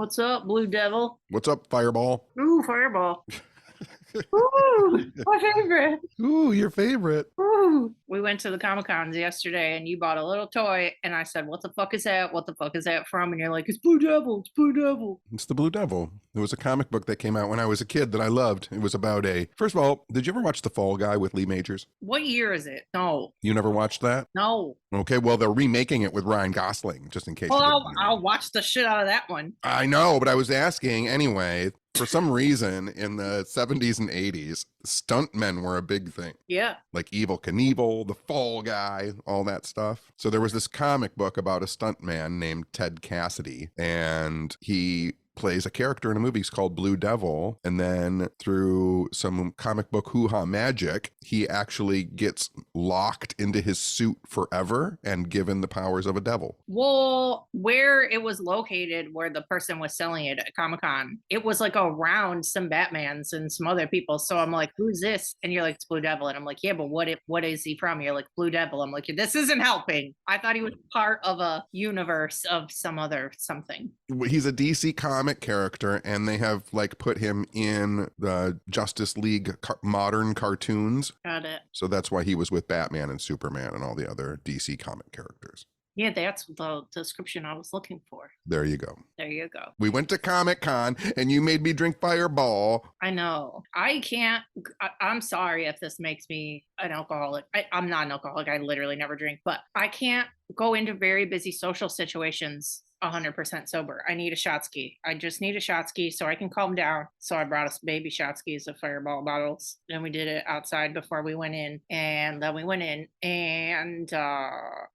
What's up, Blue Devil? What's up, Fireball? Ooh, Fireball. Ooh, my favorite. Ooh, your favorite. Ooh. We went to the Comic Cons yesterday and you bought a little toy and I said, what the fuck is that? What the fuck is that from? And you're like, it's Blue Devil. It's Blue Devil. It's the Blue Devil. It was a comic book that came out when I was a kid that I loved. It was about first of all, did you ever watch The Fall Guy with Lee Majors? What year is it? No. You never watched that? No. Okay, well, they're remaking it with Ryan Gosling, just in case. Well, I'll watch the shit out of that one. I know, but I was asking anyway. For some reason, in the 70s and 80s, stuntmen were a big thing. Yeah. Like Evel Knievel, The Fall Guy, all that stuff. So there was this comic book about a stuntman named Ted Cassidy, and he plays a character in a movie called Blue Devil, and then through some comic book hoo-ha magic, he actually gets locked into his suit forever and given the powers of a devil. Well, where it was located, where the person was selling it at Comic-Con, it was like around some Batmans and some other people. So I'm like, who's this? And you're like, it's Blue Devil. And I'm like, yeah, but what is he from? You're like, Blue Devil. I'm like, this isn't helping. I thought he was part of a universe of some other something. He's a DC comic character, and they have like put him in the Justice League modern cartoons. Got it. So that's why he was with Batman and Superman and all the other DC comic characters. Yeah, that's the description I was looking for. There you go. There you go. We went to Comic-Con and you made me drink Fireball. I know. I can't. I'm sorry if this makes me an alcoholic. I'm not an alcoholic. I literally never drink, but I can't go into very busy social situations 100% sober. I need a shot ski. I just need a shot ski so I can calm down. So I brought us baby shot skis of Fireball bottles, and we did it outside before we went in. And then we went in, and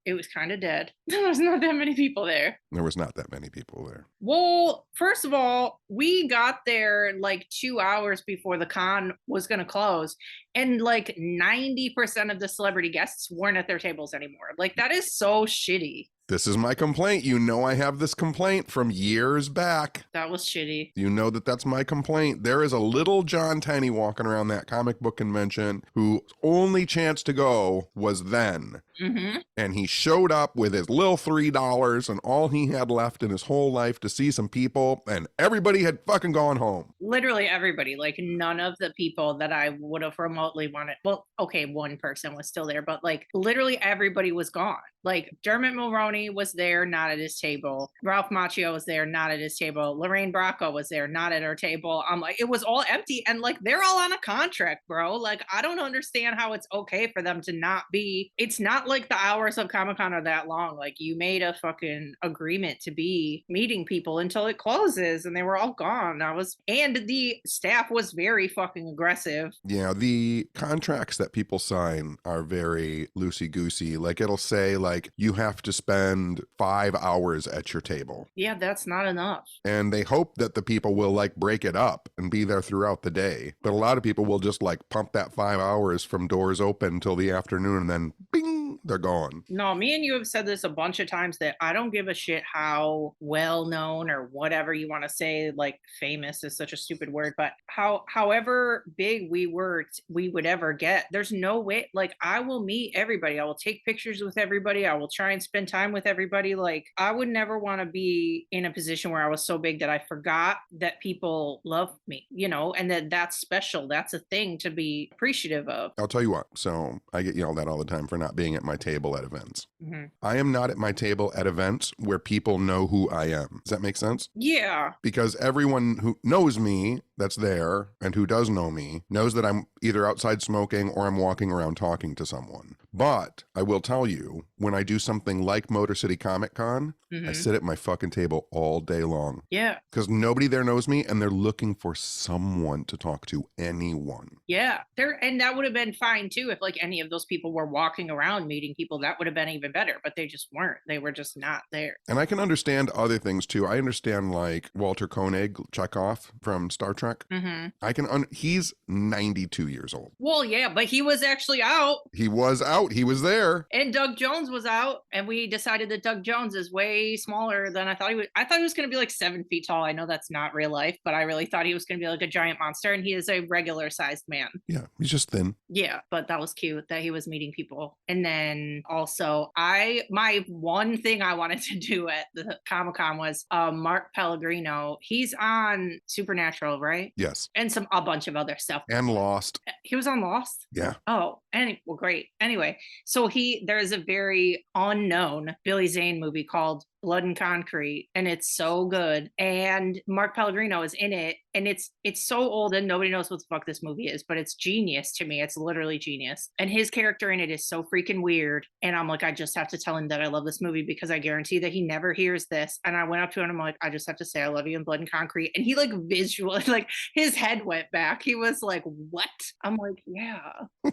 it was kind of dead. There was not that many people there. There was not that many people there. Well, first of all, we got there like 2 hours before the con was going to close, and like 90% of the celebrity guests weren't at their tables anymore. Like, that is so shitty. This is my complaint. You know I have this complaint from years back. That was shitty. You know that's my complaint. There is a little John Tenney walking around that comic book convention whose only chance to go was then. Mm-hmm. And he showed up with his little $3 and all he had left in his whole life to see some people, and everybody had fucking gone home. Literally everybody. Like, none of the people that I would have remotely wanted. Well, okay, one person was still there, but like literally everybody was gone. Like, Dermot Mulroney was there, not at his table. Ralph Macchio was there, not at his table. Lorraine Bracco was there, not at her table. I'm like, it was all empty, and like they're all on a contract, bro. Like, I don't understand how it's okay for them to not be. It's not like the hours of Comic-Con are that long. Like, you made a fucking agreement to be meeting people until it closes, and they were all gone. And the staff was very fucking aggressive. Yeah, the contracts that people sign are very loosey-goosey. Like, it'll say like you have to spend 5 hours at your table. Yeah, that's not enough. And they hope that the people will like break it up and be there throughout the day. But a lot of people will just like pump that 5 hours from doors open till the afternoon, and then bing, they're gone. No, me and you have said this a bunch of times that I don't give a shit how well known or whatever you want to say, like famous is such a stupid word, but however big we would ever get, there's no way. Like, I will meet everybody. I will take pictures with everybody. I will try and spend time with everybody. Like, I would never want to be in a position where I was so big that I forgot that people love me, and that's special. That's a thing to be appreciative of. I'll tell you what. So I get yelled at all the time for not being at my table at events. Mm-hmm. I am not at my table at events where people know who I am. Does that make sense? Yeah. Because everyone who knows me that's there and who does know me knows that I'm either outside smoking or I'm walking around talking to someone. But I will tell you, when I do something like Motor City Comic Con, I sit at my fucking table all day long. Yeah. Because nobody there knows me, and they're looking for someone to talk to, anyone. Yeah. And that would have been fine too if like any of those people were walking around meeting people. That would have been even better, but they just weren't. They were just not there. And I can understand other things too. I understand like Walter Koenig, Chekhov from Star Trek. Mm-hmm. He's 92 years old. Well, yeah, but he was actually out. He was out. out. He was there. And Doug Jones was out, and we decided that Doug Jones is way smaller than I thought he was. I thought he was going to be like 7 feet tall. I know that's not real life, but I really thought he was going to be like a giant monster, and he is a regular sized man. Yeah, he's just thin. Yeah, but that was cute that he was meeting people. And then also, my one thing I wanted to do at the Comic-Con was Mark Pellegrino. He's on Supernatural, right? Yes. And a bunch of other stuff. And Lost. He was on Lost? Yeah. Oh, well, great. Anyway, so there's a very unknown Billy Zane movie called Blood and Concrete, and it's so good. And Mark Pellegrino is in it, and it's so old and nobody knows what the fuck this movie is, but it's genius to me. It's literally genius. And his character in it is so freaking weird. And I'm like, I just have to tell him that I love this movie because I guarantee that he never hears this. And I went up to him and I'm like, I just have to say I love you in Blood and Concrete. And he like visually, like his head went back. He was like, what? I'm like, yeah.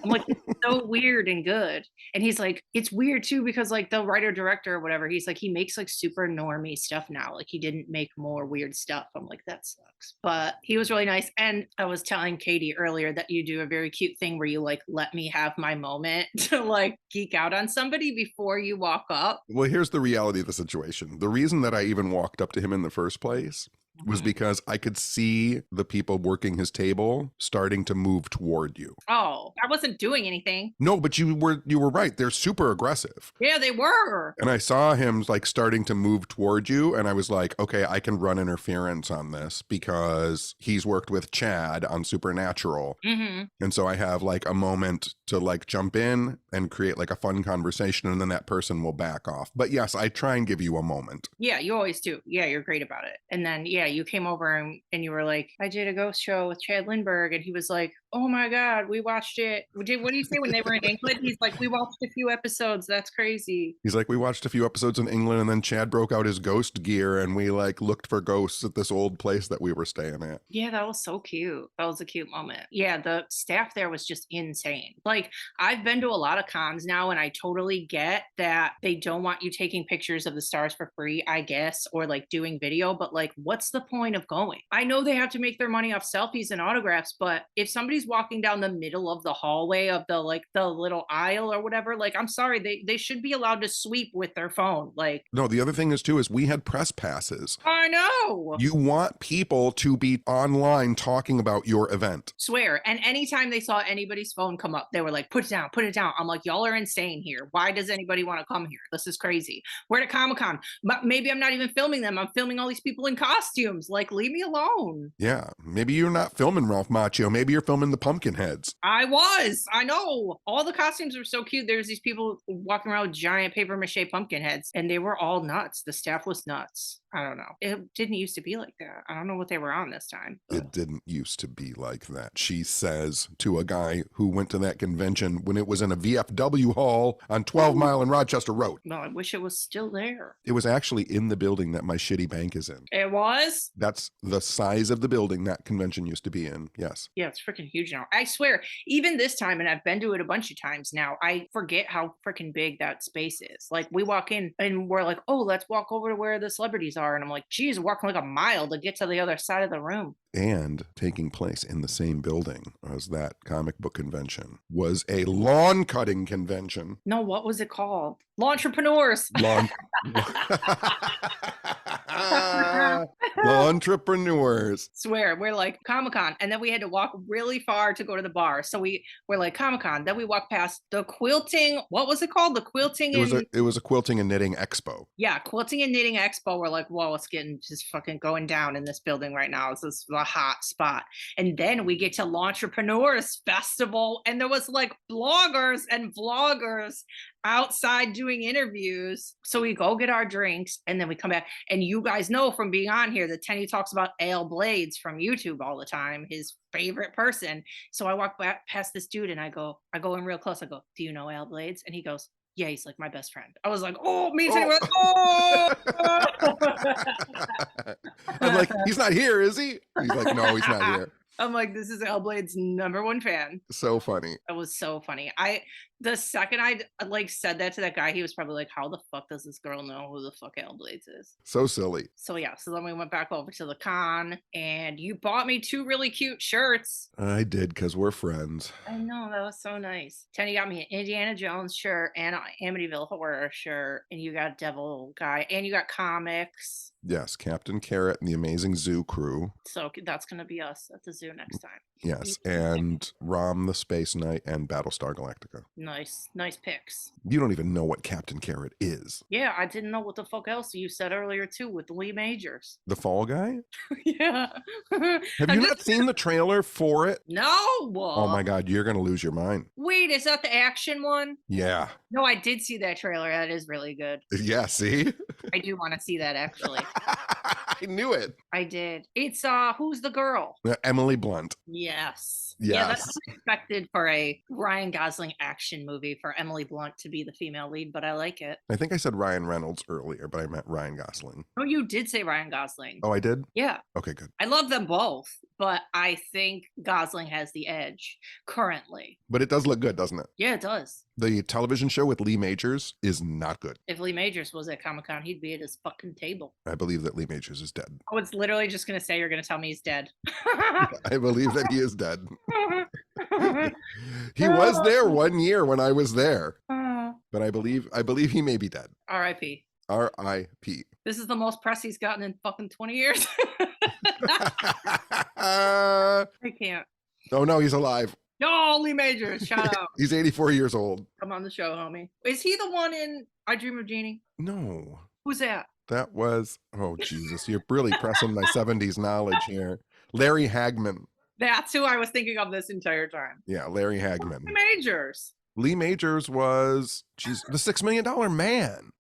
I'm like, it's so weird and good. And he's like, it's weird too because like the writer director or whatever, he's like, he makes like super normie stuff now. Like he didn't make more weird stuff. I'm like, that sucks. But he was really nice. And I was telling Katie earlier that you do a very cute thing where you like let me have my moment to like geek out on somebody before you walk up. Well, here's the reality of the situation. The reason that I even walked up to him in the first place was because I could see the people working his table starting to move toward you. Oh, I wasn't doing anything. No, but you were right. They're super aggressive. Yeah, they were. And I saw him like starting to move toward you, and I was like, okay, I can run interference on this because he's worked with Chad on Supernatural. Mm-hmm. And so I have like a moment to like jump in and create like a fun conversation, and then that person will back off. But yes, I try and give you a moment. Yeah, you always do. Yeah, you're great about it. And then, yeah, you came over and you were like, I did a ghost show with Chad Lindbergh. And he was like, oh my God, we watched it. What do you say when they were in England? He's like, we watched a few episodes. That's crazy. He's like, we watched a few episodes in England, and then Chad broke out his ghost gear and we like looked for ghosts at this old place that we were staying at. Yeah, that was so cute. That was a cute moment. Yeah, the staff there was just insane. Like, I've been to a lot of cons now, and I totally get that they don't want you taking pictures of the stars for free, I guess, or like doing video, but like, what's the point of going? I know they have to make their money off selfies and autographs, but if somebody's walking down the middle of the hallway of the little aisle or whatever, like, I'm sorry, they should be allowed to sweep with their phone. Like, no, the other thing is too is we had press passes. I know. You want people to be online talking about your event. Swear. And anytime they saw anybody's phone come up, they were like, put it down, put it down. I'm like, y'all are insane here. Why does anybody want to come here? This is crazy. We're at Comic-Con. Maybe I'm not even filming them. I'm filming all these people in costumes. Like, leave me alone. Yeah. Maybe you're not filming Ralph Macchio. Maybe you're filming the Pumpkinheads. I know. All the costumes were so cute. There's these people walking around with giant paper mache pumpkin heads, and they were all nuts. The staff was nuts. I don't know. It didn't used to be like that. I don't know what they were on this time. It didn't used to be like that, she says to a guy who went to that convention when it was in a VFW hall on 12 Mile and Rochester Road. No, I wish it was still there. It was actually in the building that my shitty bank is in. It was? That's the size of the building that convention used to be in. Yes. Yeah, it's freaking huge now. I swear, even this time, and I've been to it a bunch of times now, I forget how freaking big that space is. Like, we walk in and we're like, oh, let's walk over to where the celebrities are. And I'm like, geez, walking like a mile to get to the other side of the room. And taking place in the same building as that comic book convention was a lawn cutting convention. No, what was it called? Lawntrepreneurs. Entrepreneurs. Swear, we're like Comic-Con, and then we had to walk really far to go to the bar. So we're like Comic-Con. Then we walked past the quilting. What was it called? The quilting. It was a quilting and knitting expo. Yeah, quilting and knitting expo. We're like, whoa, it's getting just fucking going down in this building right now. This is a hot spot. And then we get to Lawntrepreneurs Festival, and there was like bloggers and vloggers outside doing interviews. So we go get our drinks, and then we come back. And you guys know from being on here that Tenney talks about Al Blades from YouTube all the time, his favorite person. So I walk back past this dude, and I go in real close. I go, do you know Al Blades? And he goes, yeah, he's like my best friend. I was like, oh, me too. Oh. I'm like, he's not here, is he? He's like, no, he's not here. I'm like, this is Al Blade's #1 fan. So funny. It was so funny. The second I like said that to that guy, he was probably like, "How the fuck does this girl know who the fuck Al Blades is?" So silly. So yeah, so then we went back over to the con, and you bought me 2 really cute shirts. I did because we're friends. I know, that was so nice. Tenney got me an Indiana Jones shirt and an Amityville Horror shirt, and you got Devil Guy, and you got comics. Yes, Captain Carrot and the Amazing Zoo Crew. So that's gonna be us at the zoo next time. Yes, and Rom the Space Knight and Battlestar Galactica. Nice picks. You don't even know what Captain Carrot is. Yeah, I didn't know what the fuck else you said earlier too with Lee Majors. The Fall Guy? Yeah. Have you not seen the trailer for it? No. Oh my God, you're going to lose your mind. Wait, is that the action one? Yeah. No, I did see that trailer. That is really good. Yeah, see? I do want to see that actually. I knew it. I did. It's who's the girl? Emily Blunt. Yes. Yes. Yeah, that's expected for a Ryan Gosling action movie for Emily Blunt to be the female lead, but I like it. I think I said Ryan Reynolds earlier, but I meant Ryan Gosling. Oh, you did say Ryan Gosling. Oh, I did? Yeah. Okay, good. I love them both, but I think Gosling has the edge currently. But it does look good, doesn't it? Yeah, it does. The television show with Lee Majors is not good. If Lee Majors was at Comic-Con, he'd be at his fucking table. I believe that Lee Majors is dead. I was literally just going to say you're going to tell me he's dead. I believe that he is dead. He was there 1 year when I was there. But I believe he may be dead. R.I.P. R.I.P. This is the most press he's gotten in fucking 20 years. I can't. Oh no, he's alive. No, Lee Majors, shout out. He's 84 years old. Come on the show, homie. Is he the one in I Dream of Jeannie? No. Who's that? That was, oh Jesus, you're really pressing my 70s knowledge here. Larry Hagman. That's who I was thinking of this entire time. Yeah, Larry Hagman. Lee Majors. Lee Majors was, the $6 Million Man.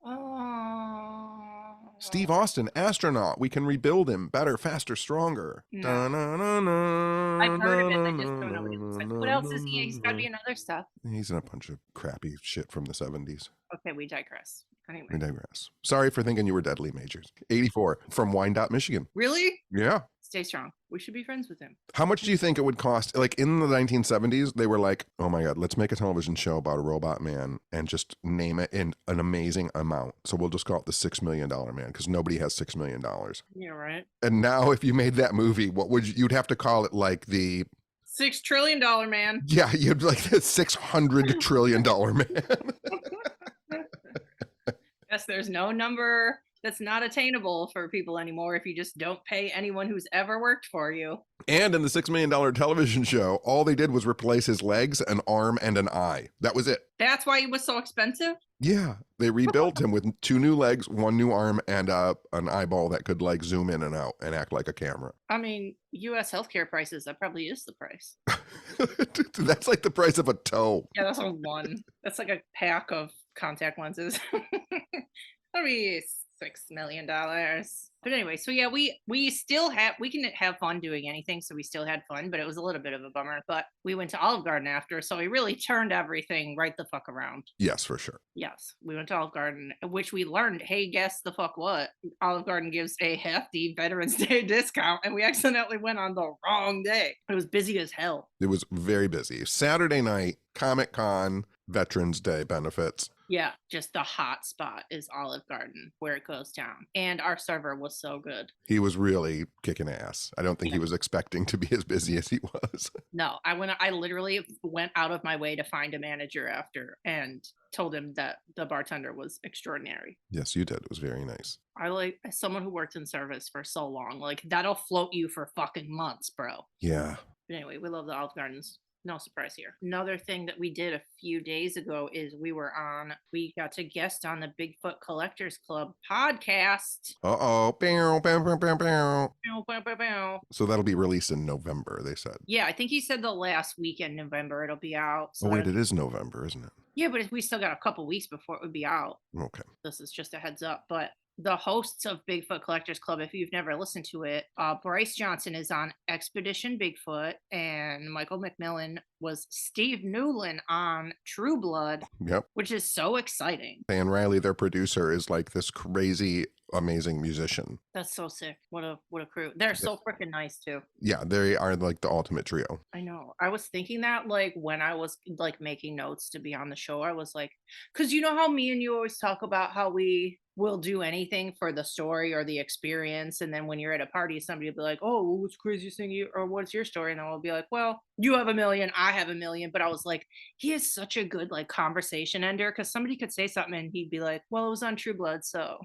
Steve Austin, astronaut. We can rebuild him better, faster, stronger. No. I've heard of it. I just don't know what it looks like. What else is he? He's got to be in other stuff. He's in a bunch of crappy shit from the 70s. Okay, we digress. Anyway. We digress. Sorry for thinking you were dead, Lee Majors. 84 from Wyandotte, Michigan. Really? Yeah. Stay strong. We should be friends with him. How much do you think it would cost? Like in the 1970s, they were like, oh my God, let's make a television show about a robot man and just name it in an amazing amount. So we'll just call it the $6 Million Man because nobody has $6 million. Yeah, right. And now if you made that movie, what would you'd have to call it like the $6 trillion man. Yeah, you'd like the $600 trillion man. Yes, there's no number that's not attainable for people anymore if you just don't pay anyone who's ever worked for you. And in the $6 Million television show, all they did was replace his legs, an arm, and an eye. That was it. That's why he was so expensive? Yeah, they rebuilt him with 2 new legs, 1 new arm, and an eyeball that could like zoom in and out and act like a camera. I mean, U.S. healthcare prices, that probably is the price. That's like the price of a toe. Yeah, that's a one. That's like a pack of contact lenses. That'll be $6 million. But anyway, so yeah, we still we can have fun doing anything, so we still had fun, but it was a little bit of a bummer. But we went to Olive Garden after, so we really turned everything right the fuck around. Yes, for sure. Yes, we went to Olive Garden, which we learned, hey, guess the fuck what? Olive Garden gives a hefty Veterans Day discount, and we accidentally went on the wrong day. It was busy as hell. It was very busy. Saturday night, Comic-Con, Veterans Day benefits. Yeah, just the hot spot is Olive Garden where it goes down. And our server was so good. He was really kicking ass. I don't think he was expecting to be as busy as he was. No, I literally went out of my way to find a manager after and told him that the bartender was extraordinary. Yes, you did. It was very nice. I like someone who worked in service for so long. Like that'll float you for fucking months, bro. Yeah. But anyway, we love the Olive Gardens. No surprise here. Another thing that we did a few days ago is we got to guest on the Bigfoot Collectors Club podcast. Uh-oh. Bow, bow, bow, bow, bow. Bow, bow, bow, bow. So that'll be released in November, they said. Yeah, I think he said the last weekend November it'll be out. So oh, wait, it is November, isn't it? Yeah, but we still got a couple weeks before it would be out. Okay. This is just a heads up. But the hosts of Bigfoot Collectors Club, if you've never listened to it, Bryce Johnson is on Expedition Bigfoot, and Michael McMillan was Steve Newlin on True Blood, Yep. which is so exciting. And Riley, their producer, is like this crazy, amazing musician. That's so sick. What a crew. They're so freaking nice too. Yeah, they are like the ultimate trio. I know. I was thinking that like when I was like making notes to be on the show, I was like, because you know how me and you always talk about how we will do anything for the story or the experience. And then when you're at a party, somebody will be like, oh, well, what's the craziest thing you, or what's your story? And then we'll be like, well, you have a million, I have a million. But I was like, he is such a good like conversation ender because somebody could say something and he'd be like, well, it was on True Blood. So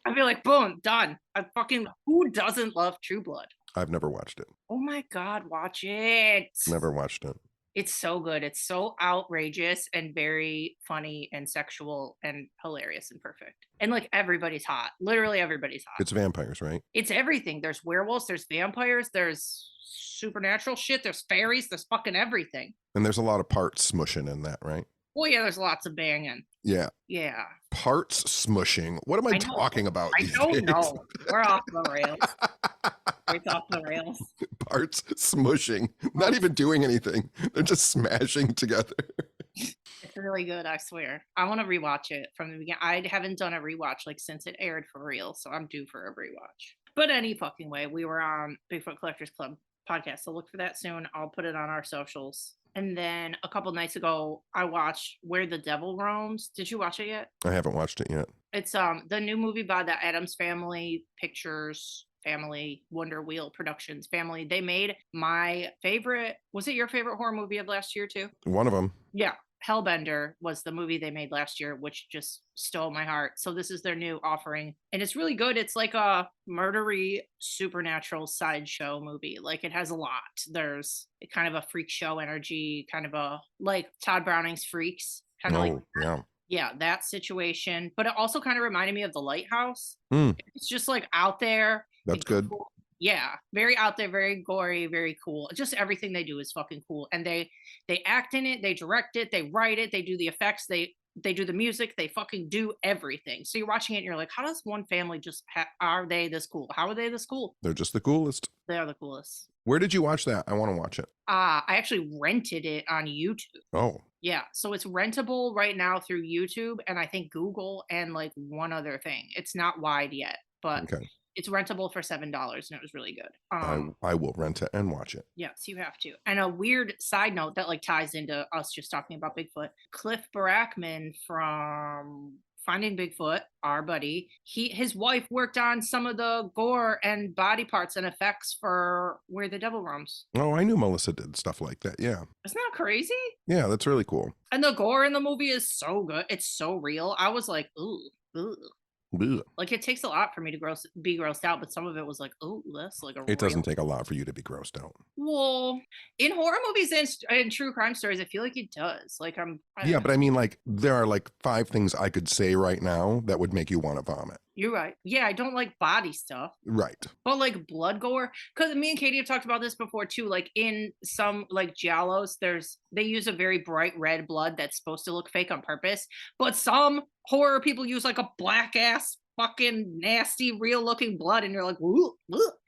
I'd be like, boom, done. Who doesn't love True Blood? I've never watched it. Oh my God, watch it. Never watched it. It's so good. It's so outrageous and very funny and sexual and hilarious and perfect. And like everybody's hot. Literally everybody's hot. It's vampires, right? It's everything. There's werewolves, there's vampires, there's supernatural shit, there's fairies, there's fucking everything. And there's a lot of parts smushing in that, right? Well, yeah, there's lots of banging. Yeah. Yeah. Parts smushing. What am I talking about? I don't know. We're off the rails. It's off the rails. Parts smushing. Not even doing anything. They're just smashing together. It's really good, I swear. I want to rewatch it from the beginning. I haven't done a rewatch like since it aired for real, so I'm due for a rewatch. But any fucking way, we were on Bigfoot Collectors Club podcast, so look for that soon. I'll put it on our socials. And then a couple nights ago, I watched Where the Devil Roams. Did you watch it yet? I haven't watched it yet. It's the new movie by the Addams Family Pictures family, Wonder Wheel Productions family. They made my favorite. Was it your favorite horror movie of last year too? One of them. Yeah. Hellbender was the movie they made last year, which just stole my heart. So this is their new offering. And it's really good. It's like a murdery supernatural sideshow movie. Like it has a lot. There's kind of a freak show energy, kind of a like Todd Browning's Freaks. Kind of like yeah. Yeah, that situation. But it also kind of reminded me of The Lighthouse. Mm. It's just like out there. That's good. Cool. Yeah, very out there, very gory, very cool. Just everything they do is fucking cool. And they act in it, they direct it, they write it, they do the effects, they do the music, they fucking do everything. So you're watching it and you're like, how does one family just are they this cool? How are they this cool? They're just the coolest. They are the coolest. Where did you watch that? I want to watch it. I actually rented it on YouTube. Oh. Yeah, so it's rentable right now through YouTube and I think Google and like one other thing. It's not wide yet, but okay. It's rentable for $7 and it was really good. I will rent it and watch it. Yes, you have to. And a weird side note that like ties into us just talking about Bigfoot. Cliff Barackman from Finding Bigfoot, our buddy, his wife worked on some of the gore and body parts and effects for Where the Devil Roams. Oh, I knew Melissa did stuff like that. Yeah. Isn't that crazy? Yeah, that's really cool. And the gore in the movie is so good. It's so real. I was like, ooh. Ugh. Like it takes a lot for me to be grossed out, but some of it was like, oh, that's like it doesn't take a lot for you to be grossed out. Well, in horror movies and true crime stories, I feel like it does. Like but I mean, like there are like 5 things I could say right now that would make you want to vomit. You're right. Yeah, I don't like body stuff. Right. But like blood gore, because me and Katie have talked about this before too. Like in some like giallos, they use a very bright red blood that's supposed to look fake on purpose. But some horror people use like a black ass fucking nasty real looking blood and you're like, ooh.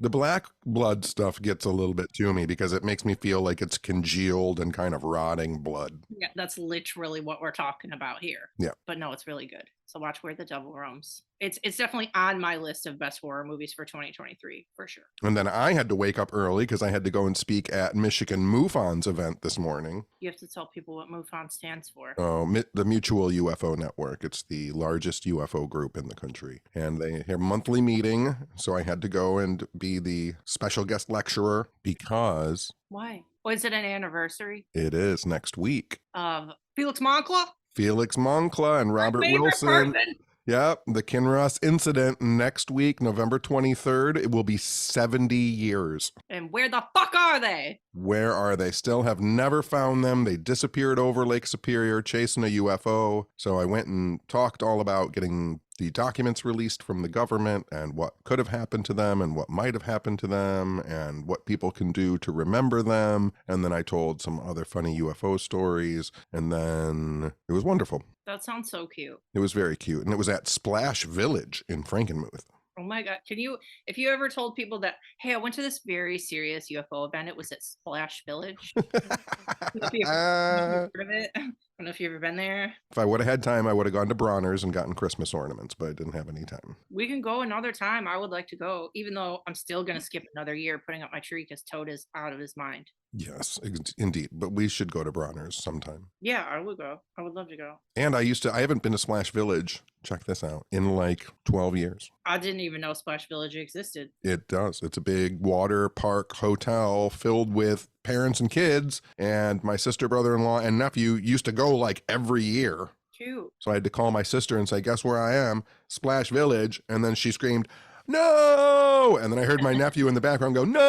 The black blood stuff gets a little bit to me because it makes me feel like it's congealed and kind of rotting blood. Yeah, that's literally what we're talking about here. Yeah. But no, it's really good. So watch Where the Devil Roams. It's definitely on my list of best horror movies for 2023 for sure. And then I had to wake up early because I had to go and speak at Michigan MUFON's event this morning. You have to tell people what MUFON stands for. Oh, the Mutual UFO Network. It's the largest UFO group in the country. And they have a monthly meeting. So I had to go and be the special guest lecturer because... Why? Was it an anniversary? It is next week. Of Felix Moncla? Felix Moncla and Robert Wilson. Person. Yep, the Kinross incident next week, November 23rd. It will be 70 years. And where the fuck are they? Where are they? Still have never found them. They disappeared over Lake Superior chasing a UFO. So I went and talked all about getting the documents released from the government and what could have happened to them and what might have happened to them and what people can do to remember them. And then I told some other funny UFO stories. And then it was wonderful. That sounds so cute. It was very cute. And it was at Splash Village in Frankenmuth. Oh my God. If you ever told people that, hey, I went to this very serious UFO event, it was at Splash Village. Have you ever heard of it? I don't know if you've ever been there. If I would have had time, I would have gone to Bronner's and gotten Christmas ornaments, but I didn't have any time. We can go another time. I would like to go, even though I'm still going to skip another year putting up my tree because Toad is out of his mind. Yes, indeed. But we should go to Bronner's sometime. Yeah, I would go. I would love to go. And I haven't been to Splash Village, check this out, in like 12 years. I didn't even know Splash Village existed. It does. It's a big water park hotel filled with parents and kids. And my sister, brother-in-law, and nephew used to go like every year. Cute. So I had to call my sister and say, guess where I am? Splash Village. And then she screamed, no! And then I heard my nephew in the background go, no,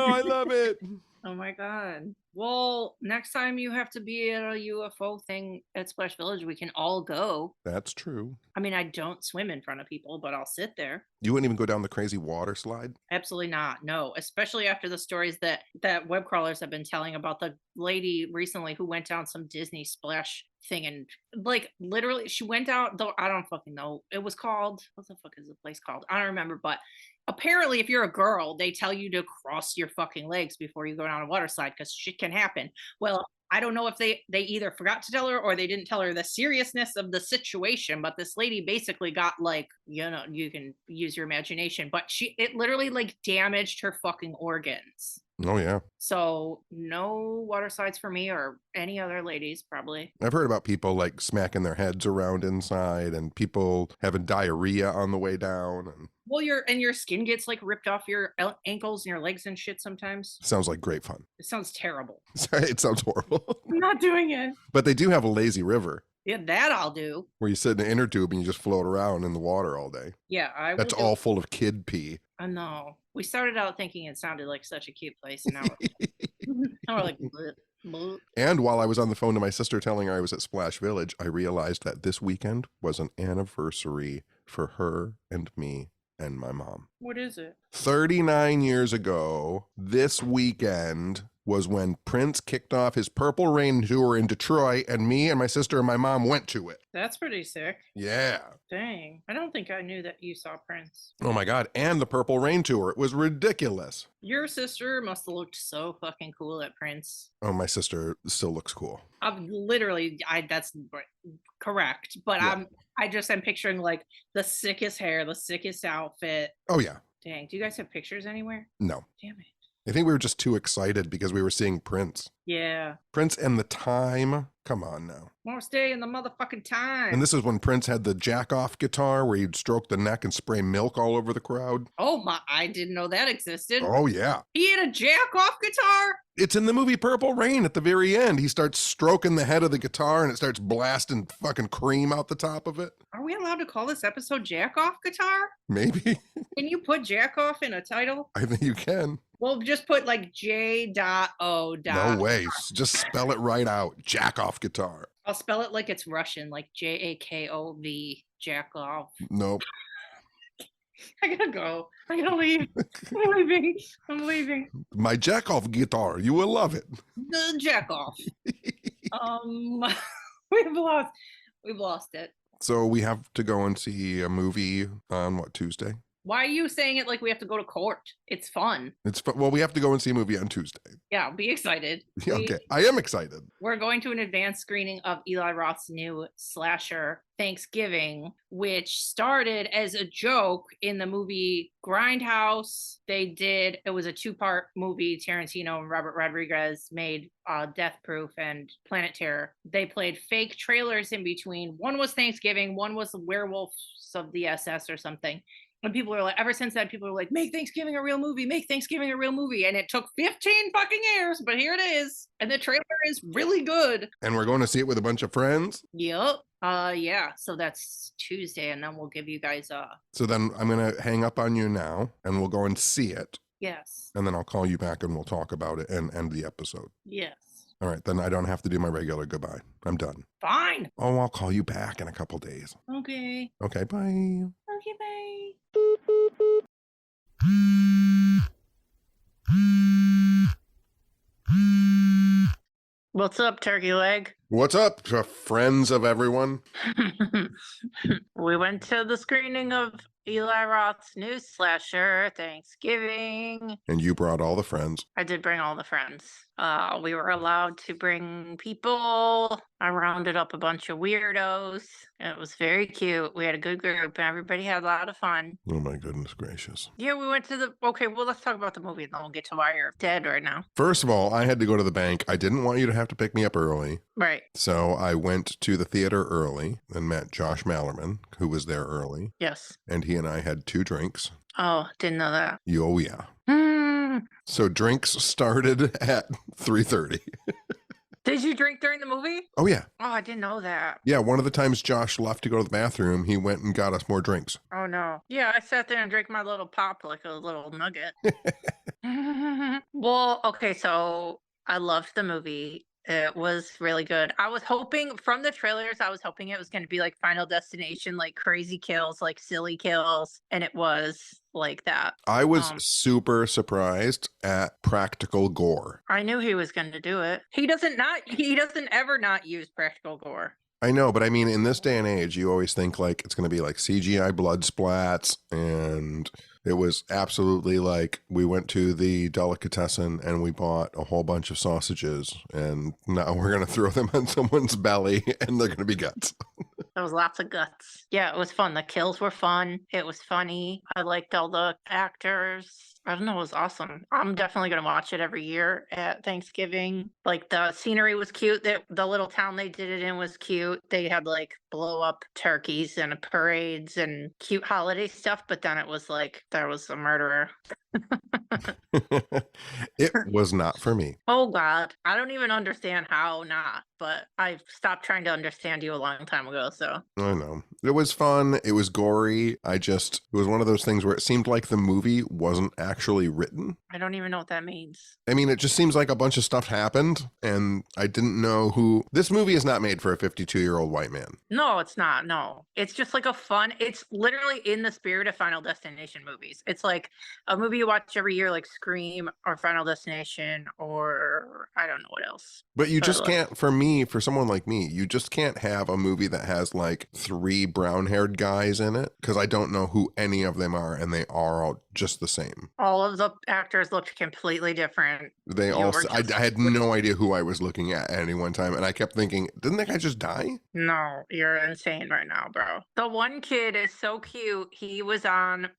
I love it. Oh my God. Well, next time you have to be at a UFO thing at Splash Village, we can all go. That's true. I mean, I don't swim in front of people, but I'll sit there. You wouldn't even go down the crazy water slide? Absolutely not. No, especially after the stories that web crawlers have been telling about the lady recently who went down some Disney splash thing and like literally she went out, though I don't fucking know. It was called, what the fuck is the place called? I don't remember, but apparently if you're a girl, they tell you to cross your fucking legs before you go down a water slide because shit can happen. Well, I don't know if they either forgot to tell her or they didn't tell her the seriousness of the situation, but this lady basically got like, you know, you can use your imagination, but it literally like damaged her fucking organs. Oh, yeah. So no water slides for me or any other ladies, probably. I've heard about people like smacking their heads around inside and people having diarrhea on the way down. And well, your skin gets like ripped off your ankles and your legs and shit sometimes. Sounds like great fun. It sounds terrible. It sounds horrible. I'm not doing it. But they do have a lazy river. Yeah, that I'll do. Where you sit in an inner tube and you just float around in the water all day. Yeah, That's all full of kid pee. I know. We started out thinking it sounded like such a cute place, and now we're like, bleh, bleh. And while I was on the phone to my sister telling her I was at Splash Village, I realized that this weekend was an anniversary for her and me and my mom. What is it? 39 years ago, this weekend was when Prince kicked off his Purple Rain tour in Detroit, and me and my sister and my mom went to it. That's pretty sick. Yeah. Dang. I don't think I knew that you saw Prince. Oh my God. And the Purple Rain tour. It was ridiculous. Your sister must have looked so fucking cool at Prince. Oh, my sister still looks cool. That's correct. But yeah. I'm picturing like the sickest hair, the sickest outfit. Oh, yeah. Dang. Do you guys have pictures anywhere? No. Damn it. I think we were just too excited because we were seeing Prince. Yeah. Prince and the Time. Come on now. More stay in the motherfucking time. And this is when Prince had the jack-off guitar where he'd stroke the neck and spray milk all over the crowd. Oh my, I didn't know that existed. Oh, yeah. He had a jack-off guitar? It's in the movie Purple Rain at the very end. He starts stroking the head of the guitar and it starts blasting fucking cream out the top of it. Are we allowed to call this episode Jack-Off Guitar? Maybe. Can you put Jack-Off in a title? I think you can. Well, just put like J.O. No way. Just spell it right out. Jack-off guitar. I'll spell it like it's Russian, like Jakov, Jack-off. Nope. I gotta go. I gotta leave. I'm leaving. My jack-off guitar. You will love it. The Jack-Off. We've lost it. So we have to go and see a movie on what, Tuesday? Why are you saying it like we have to go to court? It's fun. Well, we have to go and see a movie on Tuesday. Yeah, be excited. Okay, I am excited. We're going to an advanced screening of Eli Roth's new slasher, Thanksgiving, which started as a joke in the movie Grindhouse. It was a two-part movie. Tarantino and Robert Rodriguez made Death Proof and Planet Terror. They played fake trailers in between. One was Thanksgiving, one was Werewolves of the SS or something. And people are like, ever since then, people are like, make Thanksgiving a real movie, make Thanksgiving a real movie. And it took 15 fucking years, but here it is. And the trailer is really good. And we're going to see it with a bunch of friends? Yep. Yeah. So that's Tuesday, and then we'll give you guys So then I'm going to hang up on you now, and we'll go and see it. Yes. And then I'll call you back and we'll talk about it and end the episode. Yes. All right, then I don't have to do my regular goodbye. I'm done. Fine. Oh, I'll call you back in a couple days. Okay. Okay, bye. Okay, bye. What's up, turkey leg? What's up, friends of everyone? We went to the screening of Eli Roth's new slasher, Thanksgiving. And you brought all the friends. I did bring all the friends. We were allowed to bring people. I rounded up a bunch of weirdos. It was very cute. We had a good group and everybody had a lot of fun. Oh my goodness gracious. Yeah, we went to the... Okay, well, let's talk about the movie and then we'll get to why you're dead right now. First of all, I had to go to the bank. I didn't want you to have to pick me up early. Right. So I went to the theater early and met Josh Mallerman, who was there early. Yes. And he and I had 2 drinks. Oh, didn't know that. Oh, yeah. Mm. So drinks started at 3:30. Did you drink during the movie? Oh, yeah. Oh, I didn't know that. Yeah, one of the times Josh left to go to the bathroom, he went and got us more drinks. Oh, no. Yeah, I sat there and drank my little pop like a little nugget. Well, okay, so I loved the movie. It was really good. I was hoping from the trailers, I was hoping it was going to be like Final Destination, like crazy kills, like silly kills. And it was like that. I was super surprised at practical gore. I knew he was going to do it. He doesn't ever not use practical gore. I know, but I mean, in this day and age, you always think like it's going to be like CGI blood splats, and it was absolutely like we went to the delicatessen and we bought a whole bunch of sausages, and now we're going to throw them on someone's belly and they're going to be guts. There was lots of guts. Yeah, it was fun. The kills were fun. It was funny. I liked all the actors. I don't know, it was awesome. I'm definitely going to watch it every year at Thanksgiving. Like the scenery was cute. The little town they did it in was cute. They had like blow up turkeys and parades and cute holiday stuff, but then it was like there was a murderer. It was not for me. Oh God, I don't even understand how not, but I stopped trying to understand you a long time ago, so. I know. It was fun. It was gory. It was one of those things where it seemed like the movie wasn't actually written. I don't even know what that means. I mean, it just seems like a bunch of stuff happened, and I didn't know who. This movie is not made for a 52-year-old white man. No, it's not. No, it's just like it's literally in the spirit of Final Destination movies. It's like a movie you watch every year, like Scream or Final Destination, or I don't know what else. But you just can't, for someone like me, you just can't have a movie that has like 3 brown-haired guys in it, because I don't know who any of them are, and they are all just the same. All of the actors looked completely different. I had no idea who I was looking at any one time, and I kept thinking, didn't that guy just die? No, you're insane right now, bro. The one kid is so cute. He was on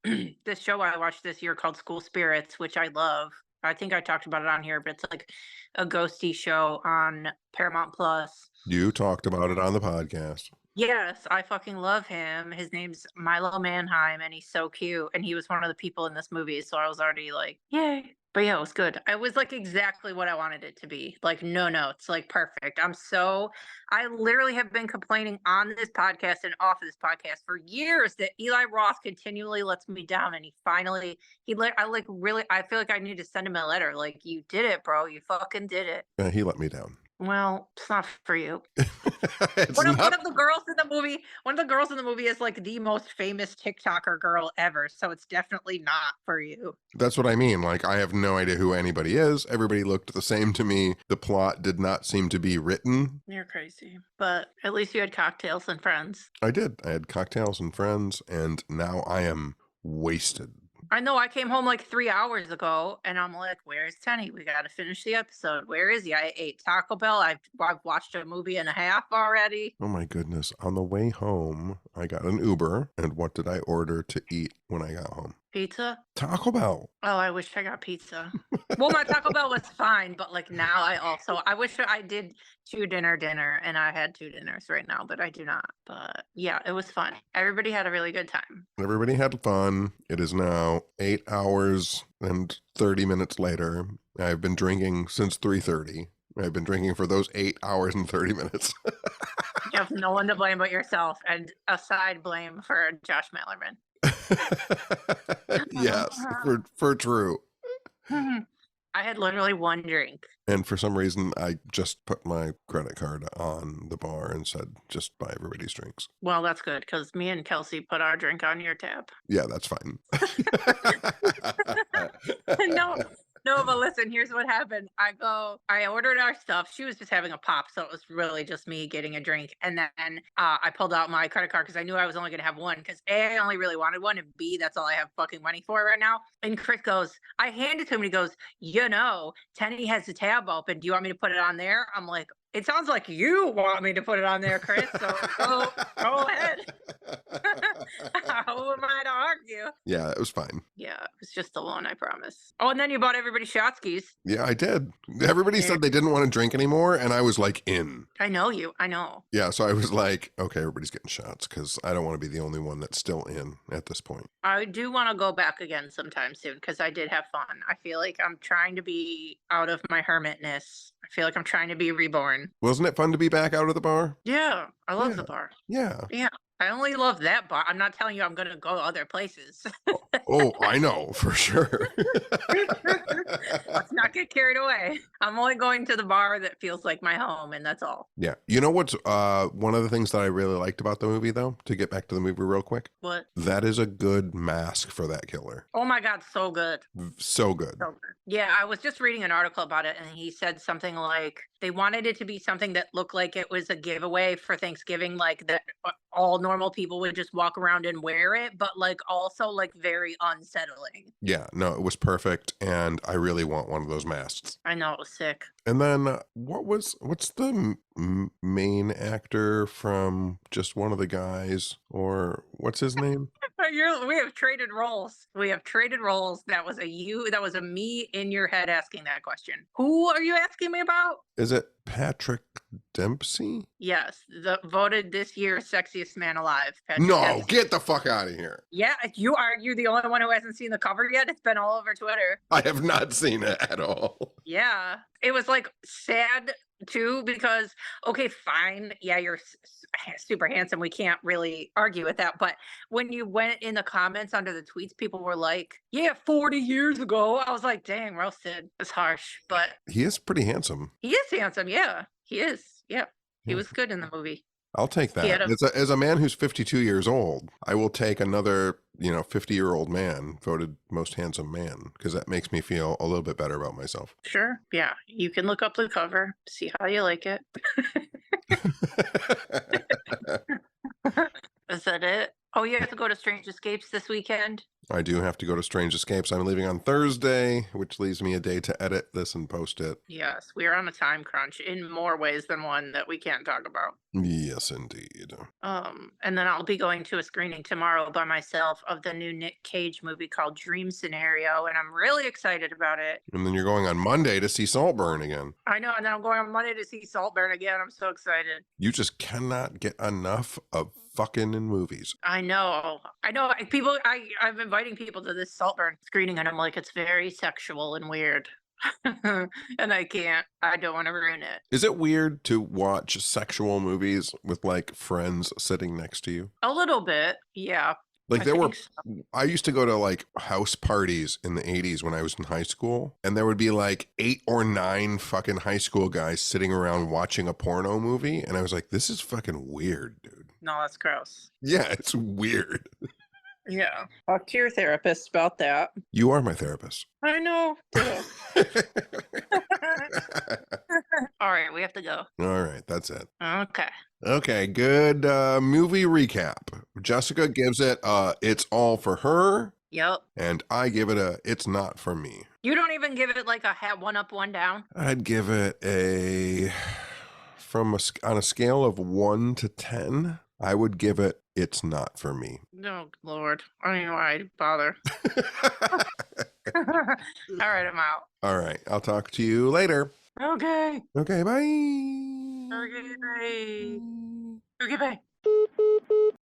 this show I watched this year called School Spirits, which I love. I think I talked about it on here, but it's like a ghosty show on Paramount Plus. You talked about it on the podcast. Yes, I fucking love him. His name's Milo Manheim, and he's so cute. And he was one of the people in this movie, so I was already like, yay. But yeah, it was good. It was like exactly what I wanted it to be. Like no notes, like perfect. I literally have been complaining on this podcast and off of this podcast for years that Eli Roth continually lets me down, and I feel like I need to send him a letter. Like, you did it, bro. You fucking did it. He let me down. Well, it's not for you. One of the girls in the movie is like the most famous TikToker girl ever, so it's definitely not for you. That's what I mean. Like, I have no idea who anybody is. Everybody looked the same to me. The plot did not seem to be written. You're crazy. But at least you had cocktails and friends. I did. I had cocktails and friends, and now I am wasted. I know, I came home like 3 hours ago and I'm like, where's Tenney? We got to finish the episode. Where is he? I ate Taco Bell. I've watched a movie and a half already. Oh my goodness. On the way home, I got an Uber. And what did I order to eat when I got home? Pizza? Taco Bell. Oh, I wish I got pizza. Well, my Taco Bell was fine, but like now I wish I did 2 dinner and I had 2 dinners right now, but I do not. But yeah, it was fun. Everybody had a really good time. Everybody had fun. It is now 8 hours and 30 minutes later. I've been drinking since 3:30. I've been drinking for those 8 hours and 30 minutes. You have no one to blame but yourself, and a side blame for Josh Mallerman. Yes, for true. I had literally one drink. And for some reason, I just put my credit card on the bar and said, just buy everybody's drinks. Well, that's good because me and Kelsey put our drink on your tab. Yeah, that's fine. No, no, but listen, here's what happened. I ordered our stuff. She was just having a pop, so it was really just me getting a drink. And then I pulled out my credit card because I knew I was only gonna have one. Because A, I only really wanted one, and B, that's all I have fucking money for right now. And Chris goes, I hand it to him, and he goes, Tenney has the tab open. Do you want me to put it on there? I'm like, it sounds like you want me to put it on there, Chris. So go ahead. Who am I to argue? Yeah, it was fine. Yeah, it was just the one, I promise. Oh, and then you bought everybody shot skis. Yeah, I did. Everybody said they didn't want to drink anymore, and I was like, in. I know you. I know. Yeah, so I was like, okay, everybody's getting shots because I don't want to be the only one that's still in at this point. I do want to go back again sometime soon because I did have fun. I feel like I'm trying to be out of my hermitness. I feel like I'm trying to be reborn. Wasn't it fun to be back out of the bar? Yeah, I love the bar. Yeah. Yeah. I only love that bar. I'm not telling you I'm going to go other places. Oh, I know for sure. Let's not get carried away. I'm only going to the bar that feels like my home, and that's all. Yeah. You know what's one of the things that I really liked about the movie, though, to get back to the movie real quick? What? That is a good mask for that killer. Oh my God, so good. So good. So good. Yeah, I was just reading an article about it, and he said something like they wanted it to be something that looked like it was a giveaway for Thanksgiving, like that all normal people would just walk around and wear it, but like also like very unsettling. Yeah, no, it was perfect, and I really want one of those masks. I know, it was sick. And then what's the main actor from just one of the guys, or what's his name? We have traded roles. We have traded roles. That was a me in your head asking that question. Who are you asking me about? Is it Patrick Dempsey? Yes, voted this year's sexiest man alive. Patrick No, Dempsey. get the fuck out of here. Yeah, you the only one who hasn't seen the cover yet? It's been all over Twitter. I have not seen it at all. Yeah, it was like sad too because okay, fine, yeah, you're super handsome. We can't really argue with that. But when you went in the comments under the tweets, people were like, "Yeah, 40 years ago." I was like, "Dang, roasted." It's harsh, but He is pretty handsome. he is handsome. Yeah, he is. Yeah, he was good in the movie. I'll take that. As a man who's 52 years old, I will take another, 50-year-old man voted most handsome man because that makes me feel a little bit better about myself. Sure. Yeah, you can look up the cover, see how you like it. Is that it? Oh, you have to go to Strange Escapes this weekend? I do have to go to Strange Escapes. I'm leaving on Thursday, which leaves me a day to edit this and post it. Yes, we are on a time crunch in more ways than one that we can't talk about. Yes, indeed. And then I'll be going to a screening tomorrow by myself of the new Nick Cage movie called Dream Scenario, and I'm really excited about it. And then you're going on Monday to see Saltburn again. I know, and then I'm going on Monday to see Saltburn again. I'm so excited. You just cannot get enough of fucking in movies. I know. People, I'm inviting people to this Saltburn screening, and I'm like, it's very sexual and weird. And I don't want to ruin it. Is it weird to watch sexual movies with like friends sitting next to you? A little bit, yeah. Like I used to go to like house parties in the 80s when I was in high school, and there would be like 8 or 9 fucking high school guys sitting around watching a porno movie, and I was like, this is fucking weird, dude. No, that's gross. Yeah, it's weird. Yeah. Talk to your therapist about that. You are my therapist. I know. All right, we have to go. All right, that's it. Okay. Okay, good movie recap. Jessica gives it it's all for her. Yep. And I give it it's not for me. You don't even give it like a one up, one down? I'd give it on a scale of 1 to 10, I would give it it's not for me. No, Lord. I don't know why I'd bother. All right, I'm out. All right, I'll talk to you later. Okay. Okay, bye. Okay, bye. Okay, bye.